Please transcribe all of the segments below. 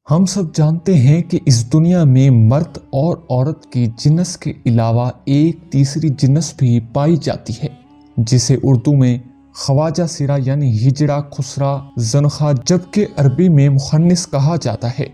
ہم سب جانتے ہیں کہ اس دنیا میں مرد اور عورت کی جنس کے علاوہ ایک تیسری جنس بھی پائی جاتی ہے جسے اردو میں خواجہ سرا یعنی ہجڑا خسرا زنخا جبکہ عربی میں مخنث کہا جاتا ہے۔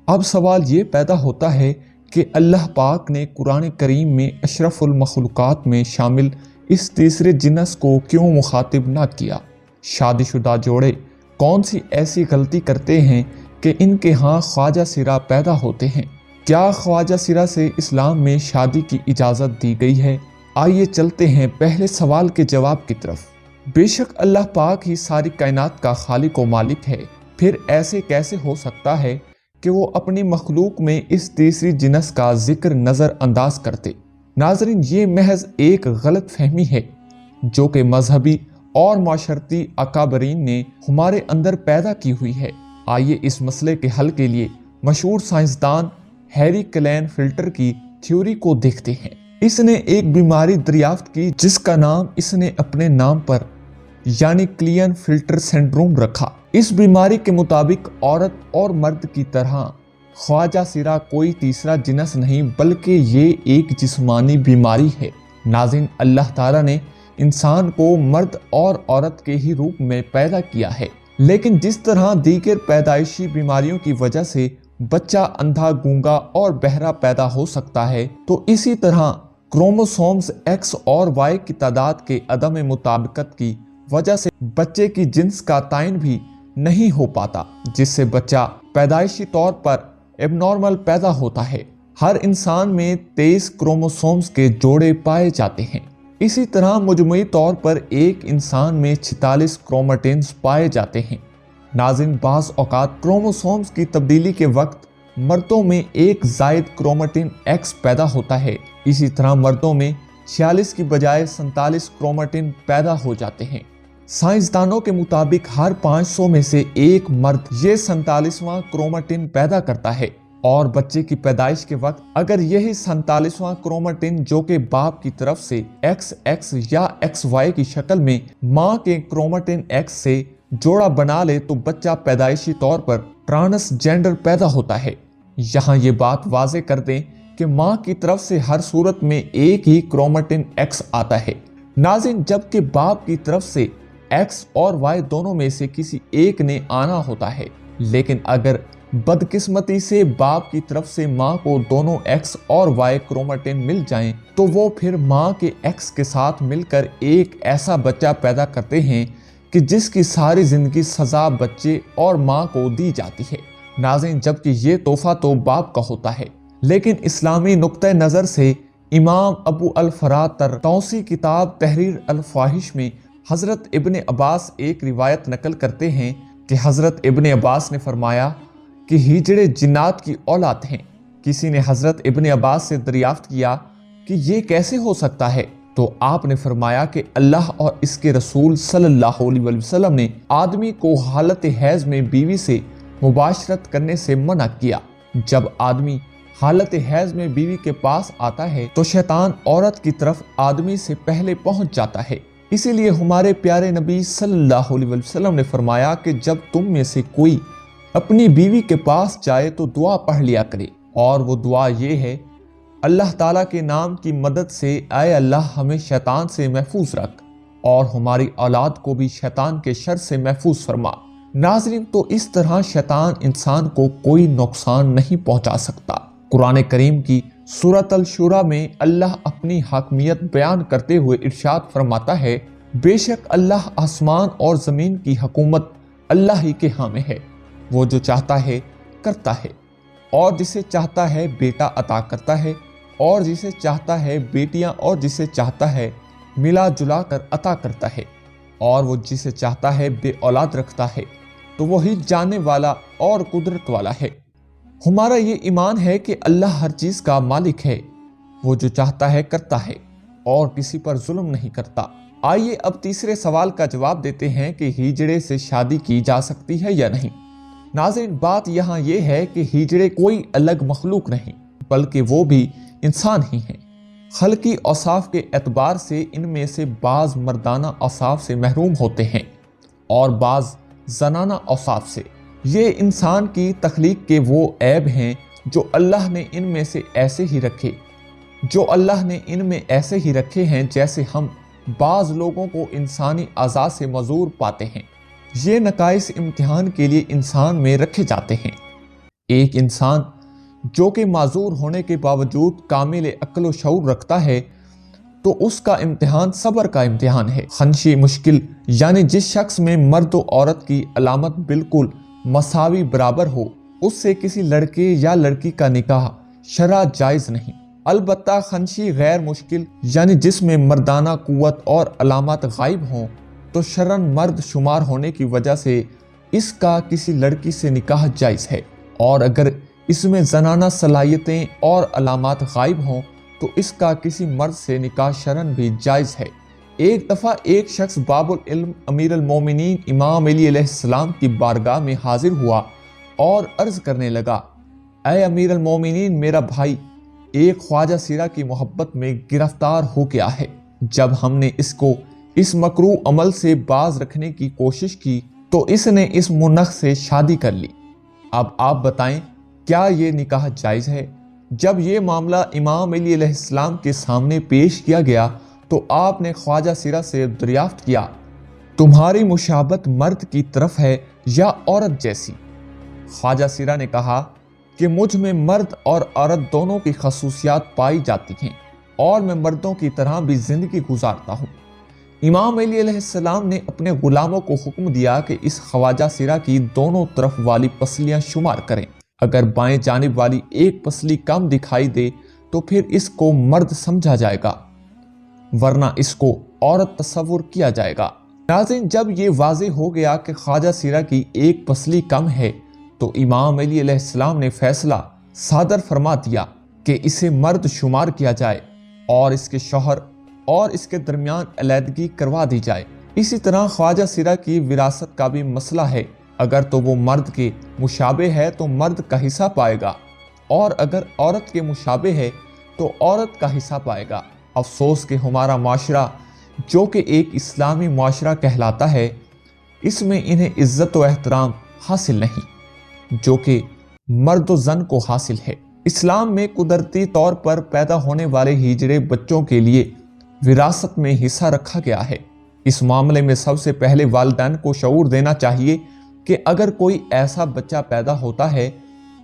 اب سوال یہ پیدا ہوتا ہے کہ اللہ پاک نے قرآن کریم میں اشرف المخلوقات میں شامل اس تیسرے جنس کو کیوں مخاطب نہ کیا؟ شادی شدہ جوڑے کون سی ایسی غلطی کرتے ہیں کہ ان کے ہاں خواجہ سرا پیدا ہوتے ہیں؟ کیا خواجہ سرا سے اسلام میں شادی کی اجازت دی گئی ہے؟ آئیے چلتے ہیں پہلے سوال کے جواب کی طرف۔ بے شک اللہ پاک ہی ساری کائنات کا خالق و مالک ہے، پھر ایسے کیسے ہو سکتا ہے کہ وہ اپنی مخلوق میں اس تیسری جنس کا ذکر نظر انداز کرتے؟ ناظرین، یہ محض ایک غلط فہمی ہے جو کہ مذہبی اور معاشرتی اکابرین نے ہمارے اندر پیدا کی ہوئی ہے۔ آئیے اس مسئلے کے حل کے لیے مشہور سائنسدان ہیری کلین فلٹر کی تھیوری کو دیکھتے ہیں۔ اس نے ایک بیماری دریافت کی جس کا نام اس نے اپنے نام پر یعنی کلین فلٹر سنڈروم رکھا۔ اس بیماری کے مطابق عورت اور مرد کی طرح خواجہ سرا کوئی تیسرا جنس نہیں بلکہ یہ ایک جسمانی بیماری ہے۔ ناظرین، اللہ تعالیٰ نے انسان کو مرد اور عورت کے ہی روپ میں پیدا کیا ہے، لیکن جس طرح دیگر پیدائشی بیماریوں کی وجہ سے بچہ اندھا، گونگا اور بہرا پیدا ہو سکتا ہے، تو اسی طرح کروموسومز ایکس اور وائی کی تعداد کے عدم مطابقت کی وجہ سے بچے کی جنس کا تعین بھی نہیں ہو پاتا، جس سے بچہ پیدائشی طور پر ایب نارمل پیدا ہوتا ہے۔ ہر انسان میں 23 کروموسومز کے جوڑے پائے جاتے ہیں۔ اسی طرح مجموعی طور پر ایک انسان میں 46 کرومٹینز پائے جاتے ہیں۔ ناظرین، بعض اوقات کروموسومز کی تبدیلی کے وقت مردوں میں ایک زائد کرومٹین ایکس پیدا ہوتا ہے، اسی طرح مردوں میں 46 کی بجائے 47 کرومٹین پیدا ہو جاتے ہیں۔ سائنسدانوں کے مطابق ہر 500 میں سے ایک مرد یہ 47واں کرومٹین پیدا کرتا ہے، اور بچے کی پیدائش کے وقت اگر یہی 47واں کرومٹین جو کہ باپ کی طرف سے ایکس ایکس یا ایکس وائی کی شکل میں ماں کے کرومٹین ایکس سے جوڑا بنا لے تو بچہ پیدائشی طور پر ٹرانس جینڈر پیدا ہوتا ہے۔ یہاں یہ بات واضح کر دیں کہ ماں کی طرف سے ہر صورت میں ایک ہی کرومٹین ایکس آتا ہے۔ ناظرین، جبکہ باپ کی طرف سے ایکس اور وائی دونوں میں سے کسی ایک نے آنا ہوتا ہے، لیکن اگر بدقسمتی سے باپ کی طرف سے ماں کو دونوں ایکس اور وائی کرومٹین مل جائیں تو وہ پھر ماں کے ایکس کے ساتھ مل کر ایک ایسا بچہ پیدا کرتے ہیں کہ جس کی ساری زندگی سزا بچے اور ماں کو دی جاتی ہے۔ ناظرین، جبکہ یہ تحفہ تو باپ کا ہوتا ہے، لیکن اسلامی نقطہ نظر سے امام ابو الفرات طرطوسی کتاب تحریر الفواحش میں حضرت ابن عباس ایک روایت نقل کرتے ہیں کہ حضرت ابن عباس نے فرمایا کہ ہجڑے جنات کی اولاد ہیں۔ کسی نے حضرت ابن عباس سے دریافت کیا کہ یہ کیسے ہو سکتا ہے، تو آپ نے فرمایا کہ اللہ اور اس کے رسول صلی اللہ علیہ وسلم نے آدمی کو حالت حیض میں بیوی سے مباشرت کرنے سے منع کیا۔ جب آدمی حالت حیض میں بیوی کے پاس آتا ہے تو شیطان عورت کی طرف آدمی سے پہلے پہنچ جاتا ہے۔ اسی لیے ہمارے پیارے نبی صلی اللہ علیہ وسلم نے فرمایا کہ جب تم میں سے کوئی اپنی بیوی کے پاس جائے تو دعا پڑھ لیا کرے، اور وہ دعا یہ ہے: اللہ تعالیٰ کے نام کی مدد سے اے اللہ ہمیں شیطان سے محفوظ رکھ اور ہماری اولاد کو بھی شیطان کے شر سے محفوظ فرما۔ ناظرین، تو اس طرح شیطان انسان کو کوئی نقصان نہیں پہنچا سکتا۔ قرآن کریم کی سورۃ الشورى میں اللہ اپنی حاکمیت بیان کرتے ہوئے ارشاد فرماتا ہے: بے شک اللہ آسمان اور زمین کی حکومت اللہ ہی کے ہاں میں ہے، وہ جو چاہتا ہے کرتا ہے، اور جسے چاہتا ہے بیٹا عطا کرتا ہے، اور جسے چاہتا ہے بیٹیاں، اور جسے چاہتا ہے ملا جلا کر عطا کرتا ہے، اور وہ جسے چاہتا ہے بے اولاد رکھتا ہے، تو وہی جاننے والا اور قدرت والا ہے۔ ہمارا یہ ایمان ہے کہ اللہ ہر چیز کا مالک ہے، وہ جو چاہتا ہے کرتا ہے اور کسی پر ظلم نہیں کرتا۔ آئیے اب تیسرے سوال کا جواب دیتے ہیں کہ ہجڑے سے شادی کی جا سکتی ہے یا نہیں۔ ناظرین، بات یہاں یہ ہے کہ ہجڑے کوئی الگ مخلوق نہیں بلکہ وہ بھی انسان ہی ہیں۔ خلقی اوصاف کے اعتبار سے ان میں سے بعض مردانہ اوصاف سے محروم ہوتے ہیں اور بعض زنانہ اوصاف سے۔ یہ انسان کی تخلیق کے وہ عیب ہیں جو اللہ نے ان میں ایسے ہی رکھے ہیں جیسے ہم بعض لوگوں کو انسانی اعضاء سے معذور پاتے ہیں۔ یہ نقائص امتحان کے لیے انسان میں رکھے جاتے ہیں۔ ایک انسان جو کہ معذور ہونے کے باوجود کامل عقل و شعور رکھتا ہے تو اس کا امتحان صبر کا امتحان ہے۔ خنشی مشکل یعنی جس شخص میں مرد و عورت کی علامت بالکل مساوی برابر ہو، اس سے کسی لڑکے یا لڑکی کا نکاح شرعاً جائز نہیں۔ البتہ خنشی غیر مشکل یعنی جس میں مردانہ قوت اور علامات غائب ہوں تو شرعاً مرد شمار ہونے کی وجہ سے اس کا کسی لڑکی سے نکاح جائز ہے، اور اگر اس میں زنانہ صلاحیتیں اور علامات غائب ہوں تو اس کا کسی مرد سے نکاح شرعاً بھی جائز ہے۔ ایک دفعہ ایک شخص باب العلم امیر المومنین امام علی علیہ السلام کی بارگاہ میں حاضر ہوا اور عرض کرنے لگا، اے امیر المومنین، میرا بھائی ایک خواجہ سیرہ کی محبت میں گرفتار ہو گیا ہے۔ جب ہم نے اس کو اس مکروہ عمل سے باز رکھنے کی کوشش کی تو اس نے اس منخ سے شادی کر لی۔ اب آپ بتائیں کیا یہ نکاح جائز ہے؟ جب یہ معاملہ امام علی علیہ السلام کے سامنے پیش کیا گیا تو آپ نے خواجہ سیرہ سے دریافت کیا، تمہاری مشابہت مرد کی طرف ہے یا عورت جیسی؟ خواجہ سیرہ نے کہا کہ مجھ میں مرد اور عورت دونوں کی خصوصیات پائی جاتی ہیں اور میں مردوں کی طرح بھی زندگی گزارتا ہوں۔ امام علی علیہ السلام نے اپنے غلاموں کو حکم دیا کہ اس خواجہ سیرہ کی دونوں طرف والی پسلیاں شمار کریں۔ اگر بائیں جانب والی ایک پسلی کم دکھائی دے تو پھر اس کو مرد سمجھا جائے گا، ورنہ اس کو عورت تصور کیا جائے گا۔ ناظرین، جب یہ واضح ہو گیا کہ خواجہ سیرہ کی ایک پسلی کم ہے تو امام علی علیہ السلام نے فیصلہ صادر فرما دیا کہ اسے مرد شمار کیا جائے اور اس کے شوہر اور اس کے درمیان علیحدگی کروا دی جائے۔ اسی طرح خواجہ سیرہ کی وراثت کا بھی مسئلہ ہے، اگر تو وہ مرد کے مشابہ ہے تو مرد کا حصہ پائے گا، اور اگر عورت کے مشابہ ہے تو عورت کا حصہ پائے گا۔ افسوس کہ ہمارا معاشرہ جو کہ ایک اسلامی معاشرہ کہلاتا ہے، اس میں انہیں عزت و احترام حاصل نہیں جو کہ مرد و زن کو حاصل ہے۔ اسلام میں قدرتی طور پر پیدا ہونے والے ہجڑے بچوں کے لیے وراثت میں حصہ رکھا گیا ہے۔ اس معاملے میں سب سے پہلے والدین کو شعور دینا چاہیے کہ اگر کوئی ایسا بچہ پیدا ہوتا ہے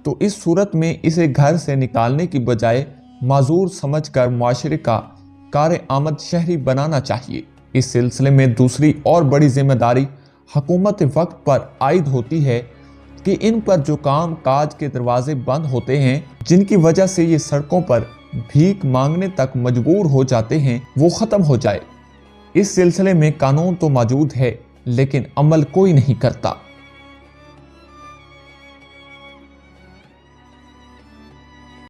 تو اس صورت میں اسے گھر سے نکالنے کی بجائے معذور سمجھ کر معاشرے کا کار آمد شہری بنانا چاہیے۔ اس سلسلے میں دوسری اور بڑی ذمہ داری حکومت وقت پر عائد ہوتی ہے کہ ان پر جو کام کاج کے دروازے بند ہوتے ہیں، جن کی وجہ سے یہ سڑکوں پر بھیک مانگنے تک مجبور ہو جاتے ہیں، وہ ختم ہو جائے۔ اس سلسلے میں قانون تو موجود ہے لیکن عمل کوئی نہیں کرتا۔